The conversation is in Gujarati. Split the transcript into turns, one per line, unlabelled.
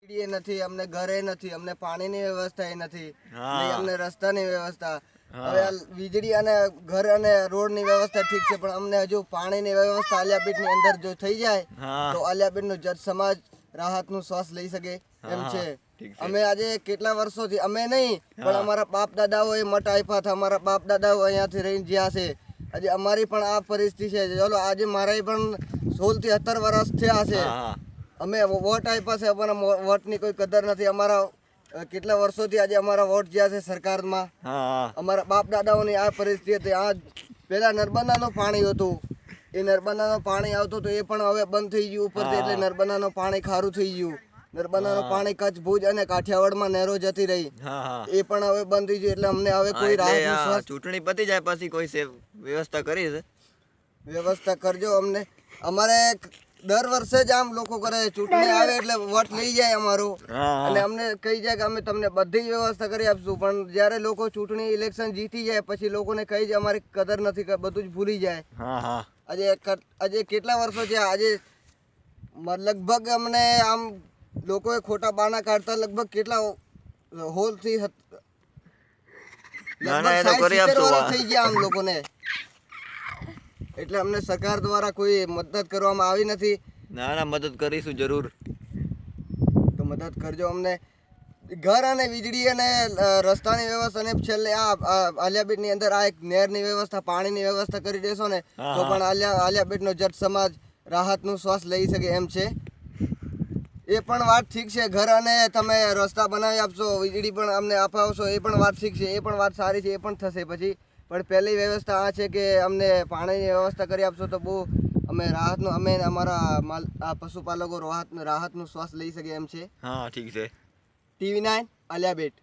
નથી, અમને ઘરે નથી, અમને પાણીની વ્યવસ્થા નથી, નહીં અમને રસ્તાની વ્યવસ્થા. હવે વીજળી અને ઘર અને રોડની વ્યવસ્થા ઠીક છે, પણ અમને હજુ પાણીની વ્યવસ્થા આલિયાબેટની અંદર જો થઈ જાય તો આલિયાબેટનો જત સમાજ રાહતનું શ્વાસ લઈ શકે એમ છે. અમે આજે કેટલા વર્ષોથી, અમે નહીં પણ અમારા બાપ દાદાઓ એ મઠ આપ્યા હતા, અમારા બાપ દાદાઓ અહીંયાથી રહીને જ્યાં છે. આજે અમારી પણ આ પરિસ્થિતિ છે. ચલો આજે મારા પણ 16 થી 17 વર્ષ થયા છે. અમે વોટ આપ્યા છે, પણ વોટની કોઈ કદર નથી. અમારા કેટલા વર્ષોથી આજે અમારા વોટ જ્યાં છે સરકારમાં, અમારા બાપ દાદાઓની આ પરિસ્થિતિ હતી. આ પેલા નર્મદાનું પાણી હતું, એ નર્મદાનું પાણી આવતું હતું, એ પણ હવે બંધ થઈ ગયું ઉપરથી. એટલે નર્મદાનું પાણી ખારું થઈ ગયું. નર્મદાનું પાણી કચ્છ, ભુજ અને કાઠિયાવાડમાં નહેરો જતી રહી, એ પણ હવે બંધ થઈ ગયું. એટલે અમને હવે કોઈ રાહત.
ચૂંટણી પતી જાય પછી કોઈ વ્યવસ્થા કરી છે?
વ્યવસ્થા કરજો અમને. અમારે દર વર્ષે જ આમ લોકો કરે, ચૂંટણી આવે એટલે વોટ લઈ જાય અમારું, અને અમને કહી જાય કે અમે તમને બધી વ્યવસ્થા કરી આપશું. પણ જ્યારે લોકો ચૂંટણી ઇલેક્શન જીતી જાય પછી લોકોને કહી જાય અમારી કદર નથી, બધું જ ભૂલી જાય. આજે કેટલા વર્ષો છે, આજે લગભગ અમને આમ લોકોએ ખોટા બાના કાઢતા લગભગ કેટલા હોલથી થઈ ગયા આમ લોકોને. એટલે અમને સરકાર દ્વારા કોઈ મદદ કરવામાં આવી નથી.
ના મદદ કરીશું જરૂર,
તો મદદ કરજો અમને. ઘર અને વીજળી અને રસ્તાની વ્યવસ્થા, અને છેલ્લે આ આલિયાબેટની અંદર આ એક નહેરની વ્યવસ્થા, પાણીની વ્યવસ્થા કરી દેશો ને તો પણ આલિયાબેટનો જટ સમાજ રાહતનું શ્વાસ લઈ શકે એમ છે. એ પણ વાત ઠીક છે. ઘર અને તમે રસ્તા બનાવી આપશો, વીજળી પણ અમને અપાવશો, એ પણ વાત ઠીક છે, એ પણ વાત સારી છે, એ પણ થશે પછી. પણ પહેલી વ્યવસ્થા આ છે કે અમને પાણીની વ્યવસ્થા કરી આપશો તો બહુ અમે રાહતનું, અમે અમારા આ પશુપાલકો રાહતનું શ્વાસ લઈ શકે એમ છે.
ઠીક છે.
TV9 આલિયાબેટ.